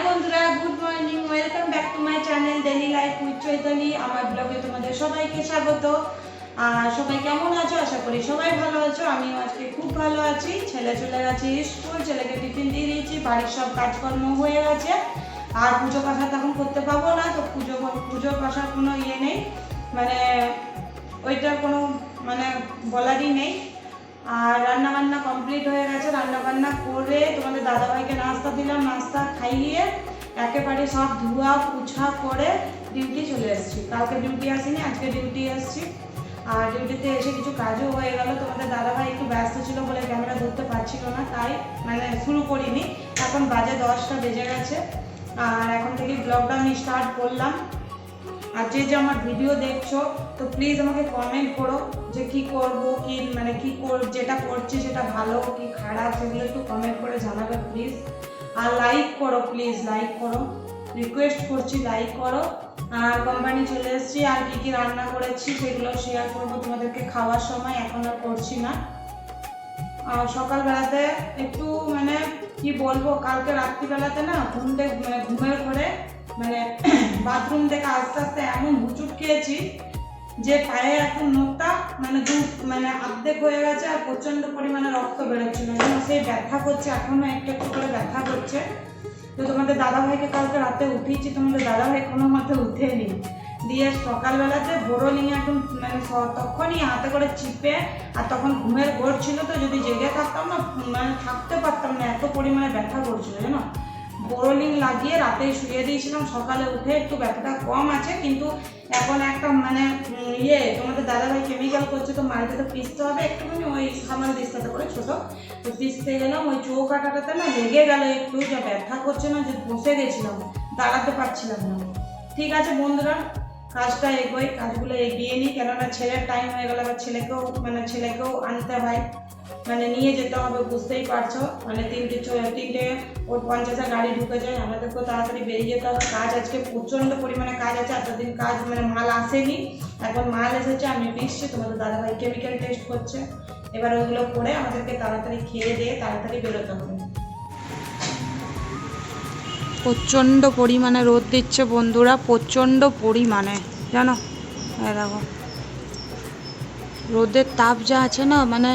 বন্ধুরা, good morning, welcome back to my channel daily life with Chaitali. আমার ব্লগে তোমাদের সবাইকে স্বাগত। আর সবাই কেমন আছো? আশা করি সবাই ভালো আছো। আমিও আজকে খুব ভালো আছি। ছেলে চলে গেছে স্কুল, ছেলেকে টিফিন দিয়ে দিয়েছি, বাড়ির সব কাজকর্ম হয়ে গেছে। আর পুজো পাশা তখন করতে পারবো না, তো পুজো পাশার কোনো ইয়ে নেই, মানে ওইটা কোনো মানে বলারই নেই। আর রান্না বান্না কমপ্লিট হয়ে গেছে। রান্না বান্না করে তোমাদের দাদাভাইকে নাস্তা দিলাম, নাস্তা খাইয়ে একেবারে সব ধোয়া পুছা করে ডিউটি চলে এসেছি। কালকে ডিউটি আসিনি, আজকে ডিউটি এসেছি। আর ডিউটিতে এসে কিছু কাজও হয়ে গেল। তোমাদের দাদাভাই একটু ব্যস্ত ছিল বলে ক্যামেরা ধরতে পারছিল না, তাই মানে শুরু করিনি। এখন বাজে 10টা বেজে গেছে। আর এখন থেকে ব্লগটা আমি স্টার্ট করলাম। আর যে আমার ভিডিও দেখছো, তো প্লিজ আমাকে কমেন্ট করো যে কি করব, কি মানে যেটা করছি সেটা ভালো কি খারাপ, সেগুলো একটু কমেন্ট করে জানাবে প্লিজ। আর লাইক করো, প্লিজ লাইক করো, রিকোয়েস্ট করছি লাইক করো। আর কোম্পানি চলে এসেছি, আর কি রান্না করেছি সেগুলো শেয়ার করবো তোমাদেরকে খাওয়ার সময়, এখন আর করছি না। আর সকালবেলাতে একটু মানে কি বলবো, কালকে রাত্রিবেলাতে না ঘুমের ঘরে মানে বাথরুম থেকে আস্তে আস্তে এমন হুচুট খেয়েছি যে পায়ে এখন নখটা মানে অর্ধেক হয়ে গেছে, আর প্রচন্ড পরিমাণে রক্ত বেরোচ্ছিল, সেই ব্যথা করছে, এখনো একটু একটু করে ব্যথা করছে। তো তোমাদের দাদাভাইকে কালকে রাতে উঠিয়েছি, তোমাদের দাদাভাই কোনো মতে উঠেনি, দিয়ে সকালবেলাতে বোরোলিং একদম মানে তখনই হাতে করে চিপে, আর তখন ঘুমের ঘোর ছিল, তো যদি জেগে থাকতাম না মানে থাকতে পারতাম না, এত পরিমাণে ব্যথা করছিল জানো। বোরোলিং লাগিয়ে রাতেই শুয়ে দিয়েছিলাম, সকালে উঠে একটু ব্যথাটা কম আছে, কিন্তু এখন একটা মানে তোমাদের দাদাভাই কেমিক্যাল করছে, তো মার্কেটে পিসতে হবে একটুখানি, ওই সামান্য দিস্তাতে করে ছোটো, তো পিসতে গেলাম, ওই চৌকাটাতে না লেগে গেল একটু, যা ব্যথা করছে না, যে বসে গেছিলাম, দাঁড়াতে পারছিলাম না। ঠিক আছে বন্ধুরা, কাজগুলো এগিয়ে নিই, কেননা ছেলের টাইম হয়ে গেল, আবার ছেলেকেও আনতে হয়, মানে নিয়ে যেতে হবে, বুঝতেই পারছো, মানে তিনটে ওর 50 গাড়ি ঢুকে যায়, আমাদেরকেও তাড়াতাড়ি বেরিয়ে যেতে হবে। কাজ আজকে প্রচণ্ড পরিমাণে কাজ আছে, এতদিন কাজ মানে মাল আসেনি, এখন মাল এসেছে, আমি পিসছি, তোমাদের দাদাভাই কেমিক্যাল টেস্ট করছে, এবার ওগুলো করে আমাদেরকে তাড়াতাড়ি খেয়ে দিয়ে তাড়াতাড়ি বেরোতে হবে। প্রচণ্ড পরিমাণে রোদ দিচ্ছে বন্ধুরা, প্রচণ্ড পরিমাণে জানো। দেখো রোদের তাপ যা আছে না, মানে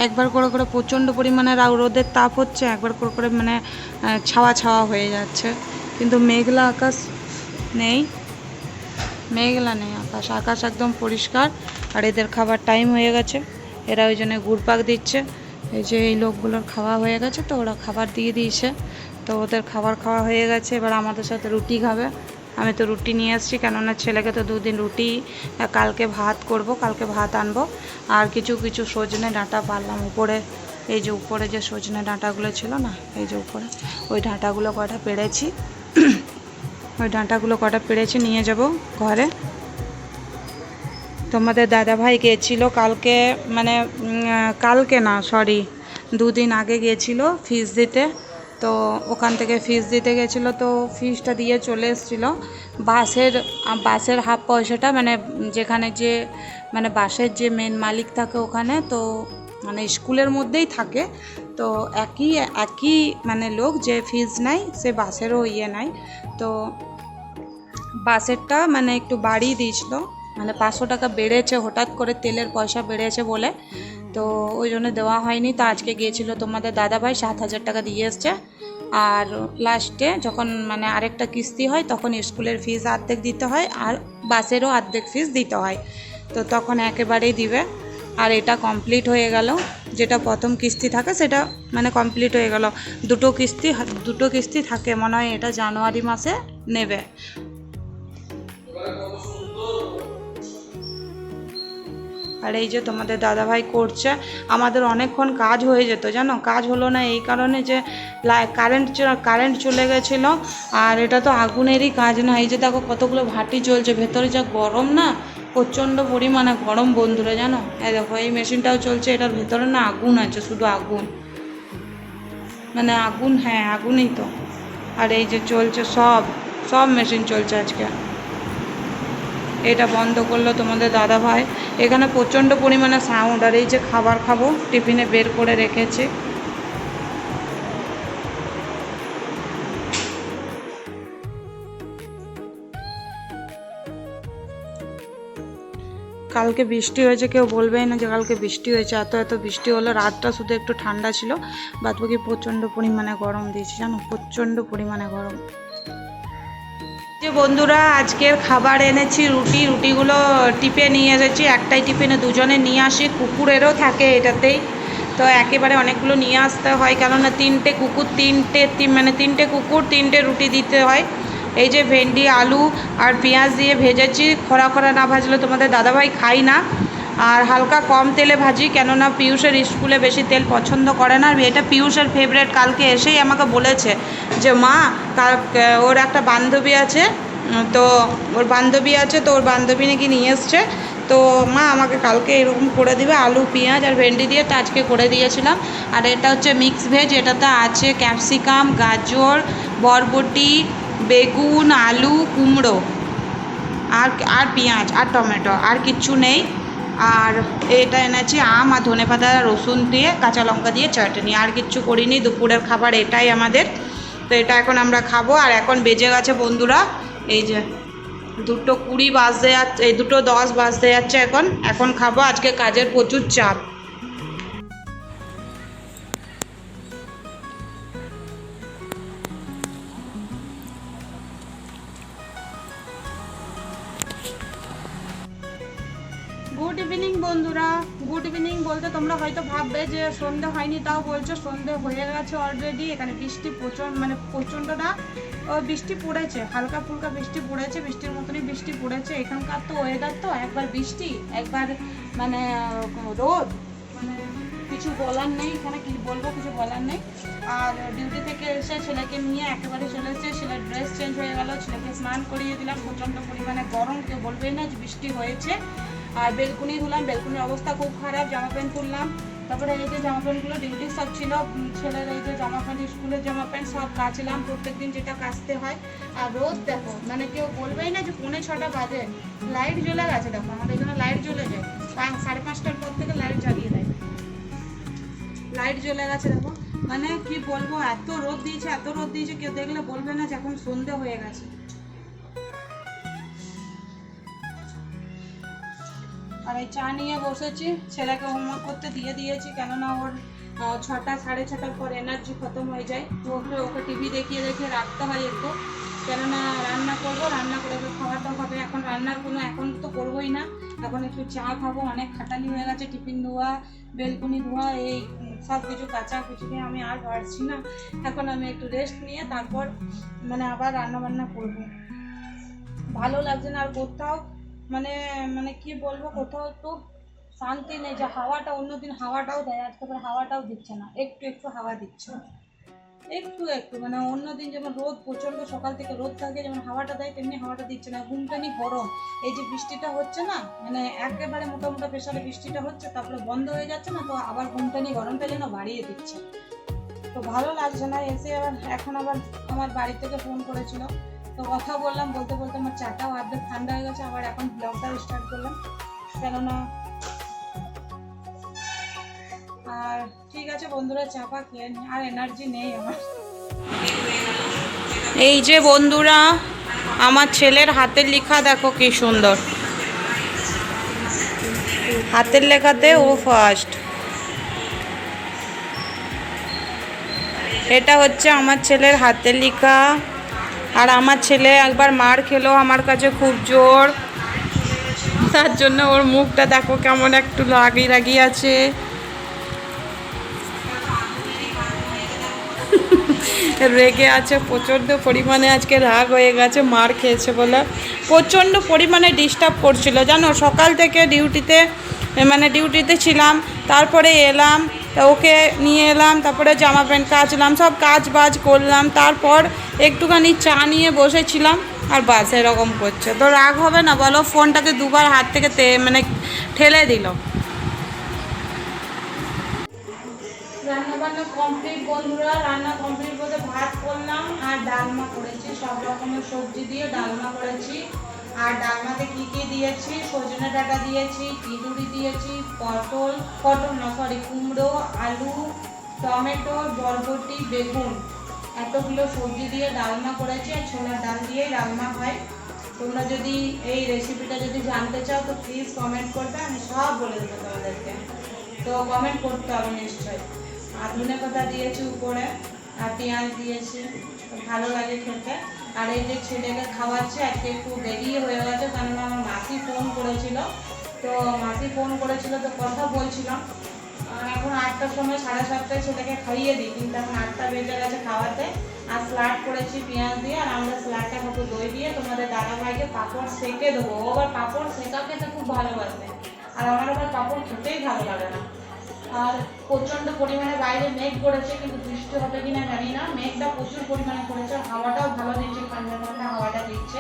একবার করে করে প্রচণ্ড পরিমাণে রোদের তাপ হচ্ছে, একবার করে করে মানে ছাওয়া ছাওয়া হয়ে যাচ্ছে, কিন্তু মেঘলা আকাশ নেই, মেঘলা নেই আকাশ একদম পরিষ্কার। আর এদের খাবার টাইম হয়ে গেছে, এরা ওই জন্য ঘুরপাক দিচ্ছে। এই যে এই লোকগুলোর খাওয়া হয়ে গেছে, তো ওরা খাবার দিয়ে দিয়েছে, তো ওদের খাবার খাওয়া হয়ে গেছে, এবার আমাদের সাথে রুটি খাবে। আমি তো রুটি নিয়ে এসেছি, কেননা ছেলেকে তো 2 দিন রুটি, কালকে ভাত করব, কালকে ভাত আনবো। আর কিছু সজনে ডাঁটা পারলাম উপরে, এই যে উপরে যে সজনে ডাঁটাগুলো ছিল না, এই যে উপরে ওই ডাঁটাগুলো কটা পেড়েছি, ওই ডাঁটাগুলো কটা পেড়েছি নিয়ে যাব ঘরে। তোমাদের দাদাভাই গিয়েছিল কালকে, মানে কালকে না সরি 2 দিন আগে গিয়েছিল ফিস দিতে, তো ওখান থেকে ফিস দিতে গেছিলো, তো ফিসটা দিয়ে চলে এসেছিলো। বাসের হাফ পয়সাটা মানে যেখানে যে মানে বাসের যে মেন মালিক থাকে ওখানে, তো মানে স্কুলের মধ্যেই থাকে, তো একই মানে লোক যে ফিস নেয় সে বাসেরও নেয়, তো বাসেরটা মানে একটু বাড়িয়ে দিয়েছিল, মানে 500 টাকা বেড়েছে, হঠাৎ করে তেলের পয়সা বেড়েছে বলে, তো ওই জন্য দেওয়া হয়নি। তো আজকে গিয়েছিল তোমাদের দাদাভাই 7,000 টাকা দিয়ে এসছে। আর লাস্টে যখন মানে আরেকটা কিস্তি হয়, তখন স্কুলের ফিস অর্ধেক দিতে হয়, আর বাসেরও অর্ধেক ফিস দিতে হয়, তো তখন একেবারেই দিবে। আর এটা কমপ্লিট হয়ে গেল, যেটা প্রথম কিস্তি থাকে সেটা মানে কমপ্লিট হয়ে গেল। দুটো কিস্তি থাকে মনে হয়, এটা জানুয়ারি মাসে নেবে। আর এই যে তোমাদের দাদাভাই করছে, আমাদের অনেকক্ষণ কাজ হয়ে যেত জানো, কাজ হলো না এই কারণে যে কারেন্ট চলে গেছিলো। আর এটা তো আগুনেরই কাজ না, এই যে দেখো কতগুলো ভাটি চলছে, ভেতরে যা গরম না, প্রচণ্ড পরিমাণে গরম বন্ধুরা জানো। এই দেখো এই মেশিনটাও চলছে, এটার ভেতরে না আগুন আছে, শুধু আগুন, মানে আগুন, হ্যাঁ আগুনই তো। আর এই যে চলছে সব মেশিন চলছে আজকে। এটা বন্ধ করলো তোমাদের দাদাভাই, এখানে প্রচণ্ড পরিমাণে সাউন্ড। আর এই যে খাবার খাবো, টিফিনে বের করে রেখেছি। কালকে বৃষ্টি হয়েছে, কেউ বলবেই না যে কালকে বৃষ্টি হয়েছে। এত এত বৃষ্টি হলো, রাতটা শুধু একটু ঠান্ডা ছিল, বাদ বাকি প্রচণ্ড পরিমাণে গরম দিয়েছে, জানো, প্রচণ্ড পরিমাণে গরম। যে বন্ধুরা, আজকের খাবার এনেছি রুটিগুলো টিপে নিয়ে এসেছি। একটাই টিফিনে দুজনে নিয়ে আসি, কুকুরেরও থাকে এটাতেই, তো একেবারে অনেকগুলো নিয়ে আসতে হয়, কেননা তিনটে কুকুর, তিনটে কুকুর 3টে রুটি দিতে হয়। এই যে ভেন্ডি, আলু আর পেঁয়াজ দিয়ে ভেজেছি, খরা খরা না ভাজলে তোমাদের দাদাভাই খাই না, আর হালকা কম তেলে ভাজি, কেননা পিয়ুষের স্কুলে বেশি তেল পছন্দ করে না। আর এটা পিয়ুষের ফেভারেট, কালকে এসেই আমাকে বলেছে যে মা, ওর একটা বান্ধবী আছে, তো ওর বান্ধবী নাকি নিয়ে এসছে, তো মা আমাকে কালকে এরকম করে দিবে, আলু পেঁয়াজ আর ভেন্ডি দিয়ে, তো আজকে করে দিয়েছিলাম। আর এটা হচ্ছে মিক্স ভেজ, এটাতে আছে ক্যাপসিকাম, গাজর, বরবটি, বেগুন, আলু, কুমড়ো আর পেঁয়াজ আর টমেটো, আর কিচ্ছু নেই। আর এটা এনেছি আম আর ধনেপাতা, রসুন দিয়ে, কাঁচা লঙ্কা দিয়ে চাটনি, আর কিচ্ছু করিনি। দুপুরের খাবার এটাই আমাদের, তো এটা এখন আমরা খাবো। আর এখন বেজে গেছে বন্ধুরা, এই যে 2:20 বাজতে যাচ্ছে, 2:10 বাজতে যাচ্ছে। এখন খাবো। আজকে কাজের প্রচুর চাপ। গুড ইভিনিং বন্ধুরা, গুড ইভিনিং বলতে তোমরা হয়তো ভাববে যে সন্ধে হয়নি, তাও বলছো, সন্ধে হয়ে গেছে অলরেডি। এখানে বৃষ্টি প্রচণ্ড না, বৃষ্টি পড়েছে, হালকা ফুলকা বৃষ্টি পড়েছে, বৃষ্টির মতনই বৃষ্টি পড়েছে। এখানকার তো ওয়েদার তো একবার বৃষ্টি একবার মানে রোদ, মানে কিছু বলার নেই, এখানে কি বলবো, কিছু বলার নেই। আর ডিউটি থেকে এসে ছেলেকে নিয়ে একেবারে চলে এসেছে, ছেলের ড্রেস চেঞ্জ হয়ে গেল, ছেলেকে স্নান করিয়ে দিলাম, প্রচণ্ড পরিমাণে গরম, কেউ বলবেই না যে বৃষ্টি হয়েছে। আর বেলকুনি ধুলাম, বেলকুনির অবস্থা খুব খারাপ, জামা প্যান্ট তুললাম, তারপরে এই যে জামা প্যান্টগুলো ডিউটির সব ছিল, ছেলের এই যে জামা প্যান্ট, স্কুলের জামা প্যান্ট সব কাচলাম, প্রত্যেকদিন যেটা কাচতে হয়। আর রোদ দেখো, মানে কেউ বলবেই না যে 5:45 বাজে, লাইট জ্বলে গেছে, দেখো আমাদের এখানে লাইট জ্বলে যায়, 5:30টার পর থেকে লাইট জ্বালিয়ে দেয়, লাইট জ্বলে গেছে দেখো। মানে কি বলবো, এত রোদ দিয়েছে, কেউ দেখলে বলবে না যে এখন সন্ধে হয়ে গেছে। আর এই চা নিয়ে বসেছি, ছেলেকে হোমওয়ার্ক করতে দিয়ে দিয়েছি, কেননা ওর 6টা 6:30টার পর এনার্জি খতম হয়ে যায়, তো ওকে টিভি দেখিয়ে রাখতে হয় একটু, কেননা রান্না করবো, রান্না করে খাওয়াতে হবে। এখন তো করবোই না, এখন একটু চা খাবো, অনেক খাটালি হয়ে গেছে, টিফিন ধোয়া, বেলকুনি ধোয়া, এই সব কিছু কাঁচা দিয়ে আমি আর পারছি না। এখন আমি একটু রেস্ট নিয়ে তারপর মানে আবার রান্না বান্না করবো। ভালো লাগছে না আর কোথাও, মানে কি বলবো, কোথাও একটু শান্তি নেই, যে হাওয়াটা, অন্যদিন হাওয়াটাও দেয়, আজকে হাওয়াটাও দিচ্ছে না, একটু হাওয়া দিচ্ছে, একটু মানে অন্যদিন যেমন রোদ প্রচণ্ড, সকাল থেকে রোদ থাকে, যেমন হাওয়াটা দেয় তেমনি হাওয়াটা দিচ্ছে না, ঘুমটানি গরম। এই যে বৃষ্টিটা হচ্ছে না, মানে একেবারে মোটামোটা প্রেশারে বৃষ্টিটা হচ্ছে, তারপরে বন্ধ হয়ে যাচ্ছে না, তো আবার ঘুমটানি গরমটা যেন বাড়িয়ে দিচ্ছে, তো ভালো লাগছে না। এসে এখন আবার আমার বাড়ি থেকে ফোন করেছিল, তো কথা বললাম, বলতে আমার চাটাও অর্ধেক ঠান্ডা হয়ে গেছে, আবার এখন ব্লগটাও স্টার্ট করলাম, কেননা আর ঠিক আছে বন্ধুরা, চাপা খেয়ে নি, আর এনার্জি নেই আমার। এই যে বন্ধুরা, আমার ছেলের হাতের লেখা দেখো কি সুন্দর, হাতের লেখাতে ও ফার্স্ট। এটা হচ্ছে আমার ছেলের হাতের লেখা। আর আমার ছেলে একবার মার খেলো আমার কাছে খুব জোর, তার জন্য ওর মুখটা দেখো কেমন একটু লাগিয়ে আছে। রেগে আছে প্রচণ্ড পরিমাণে, আজকে রাগ হয়ে গেছে, মার খেয়েছে বলে প্রচণ্ড পরিমাণে ডিস্টার্ব করছিল, জানো, সকাল থেকে ডিউটিতে ছিলাম, তারপরে এলাম, ওকে নিয়ে এলাম, তারপরে জামা প্যান্ট কাচলাম, সব কাজ বাজ করলাম, তারপর একটুখানি চা নিয়ে বসেছিলাম, আর বাস এরকম করছে, তো রাগ হবে না বলো? ফোনটাকে দুবার হাত থেকে ঠেলে দিল। রান্নাবান্না কমপ্লিট বন্ধুরা, রান্না কমপ্লিট বলতে ভাত করলাম আর ডালমা করেছি, সব রকমের সবজি দিয়ে ডালমা করেছি। আর ডালমাতে কী কী দিয়েছি, সজনে ডাঁটা দিয়েছি, ইঁদুরি দিয়েছি, কুমড়ো, আলু, টমেটো, বরবটি, বেগুন, এতগুলো সবজি দিয়ে ডালমা করেছি। আর ছোলার ডাল দিয়েই ডালমা হয়। তোমরা যদি এই রেসিপিটা যদি জানতে চাও তো প্লিজ কমেন্ট করবে, আমি সব বলে দেবো তোমাদেরকে। তো কমেন্ট করতে হবে নিশ্চয়ই। আর ধনেপাতা দিয়েছি উপরে, আর পেঁয়াজ দিয়েছি, ভালো লাগে খেতে। আর এই যে ছেলেকে খাওয়াচ্ছে, আজকে একটু দেরি হয়ে গেছে কারণ আমার মাসি ফোন করেছিল। তো মাসি ফোন করেছিল তো কথা বলছিলাম। এখন 8টার সময় 7:30টায় ছেলেকে খাইয়ে দিই, কিন্তু এখন 8টা বেজে গেছে খাওয়াতে। আর স্যালাড করেছি পেঁয়াজ দিয়ে, আর আমরা স্যালাডটা খাবো দই দিয়ে। তোমাদের দাদাভাইকে পাঁপড় সেঁকে দেবো, ও আবার পাঁপড় সেঁকা খেতে খুব ভালোবাসে, আর আমার আবার পাঁপড় খেতেই ভালো লাগে না। আর প্রচণ্ড পরিমাণে বাইরে মেঘ করেছে, কিন্তু বৃষ্টি হবে কিনা জানি না। মেঘটা প্রচুর পরিমাণে করেছে, হাওয়াটাও ভালো দিচ্ছে, ঠান্ডা ঠান্ডা হাওয়াটা দিচ্ছে।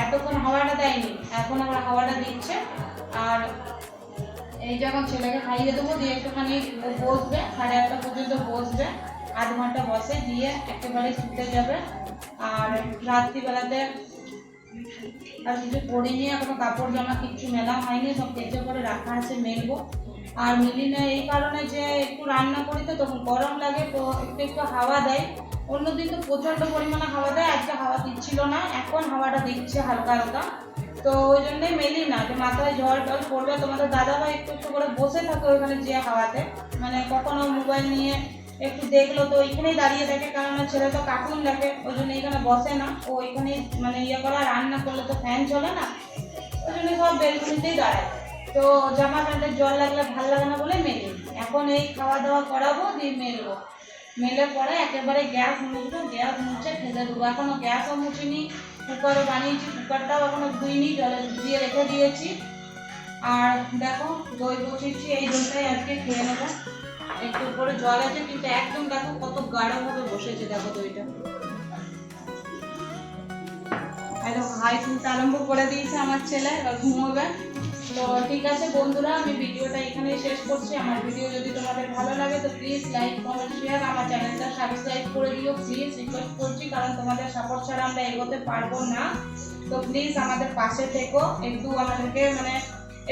এতক্ষণ হাওয়াটা দেয়নি, এখন আবার হাওয়াটা দিচ্ছে। আর এই যখন ছেলেকে খাইয়ে দেবো দিয়ে একটুখানি বসবে, 8:30 পর্যন্ত বসবে, আধ ঘন্টা বসে দিয়ে একেবারে শুতে যাবে। আর রাত্রিবেলাতে আর কিছু করিনি, এখনো কাপড় জামা কিচ্ছু মেলা হয়নি, সব কেচে করে রাখা আছে, মেলবো। আর মিলি না এই কারণে যে একটু রান্না করি তো তখন গরম লাগে, তো একটু একটু হাওয়া দেয়। অন্যদিন তো প্রচণ্ড পরিমাণে হাওয়া দেয়, আজকে হাওয়া দিচ্ছিল না, এখন হাওয়াটা দিচ্ছে হালকা হালকা। তো ওই জন্যই মেলি না, যে মাথায় ঝড় টল পড়বে। তোমাদের দাদাভাই একটু একটু করে বসে থাকে ওইখানে যে হাওয়াতে, মানে কখনো মোবাইল নিয়ে একটু দেখলো তো ওইখানেই দাঁড়িয়ে থাকে, কারণ ছেলে তো কার্টুন দেখে, ওই জন্য এইখানে বসে না, ও ওইখানেই মানে ইয়ে করা। রান্না করলে তো ফ্যান চলে না, ওই জন্য সব বেলকুনিতেই দাঁড়ায়। তো জামা প্যান্টের জল লাগলে ভাল লাগে না বলে মেলি। এখন এই খাওয়া দাওয়া করাবো দিয়ে মেলবো, মেলে পরে একেবারে গ্যাস মুছবো, গ্যাস মুছে ফেলে দেবো। এখনো গ্যাসও মুছিনি, কুকারও বানিয়েছি, কুকারটাও এখনো ধুইনি, জলে ভিজিয়ে রেখে দিয়েছি। আর দেখো দই বসিয়েছি, এই দইটাই আজকে খেয়ে নেবো। একটু উপরে জল আছে, কিন্তু একদম দেখো কত গাঢ়ভাবে বসেছে, দেখো দইটা। হাই তুলতে আরম্ভ করে দিয়েছে আমার ছেলে, ঘুমোবে। তো ঠিক আছে বন্ধুরা, আমি ভিডিওটা এখানেই শেষ করছি। আমার ভিডিও যদি তোমাদের ভালো লাগে তো প্লিজ লাইক কমেন্ট শেয়ার, আমার চ্যানেলটা সাবস্ক্রাইব করে দিও প্লিজ, রিকোয়েস্ট করছি, কারণ তোমাদের সাপোর্ট ছাড়া আমরা এগোতে পারবো না। তো প্লিজ আমাদের পাশে থেকো, একটু আমাদেরকে মানে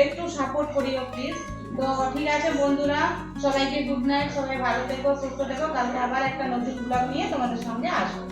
একটু সাপোর্ট করিও প্লিজ। তো ঠিক আছে বন্ধুরা, সবাইকে গুড নাইট, সবাই ভালো থেকো, সুস্থ থেকো। কালকে আবার একটা নতুন ব্লগ নিয়ে তোমাদের সামনে আসবো।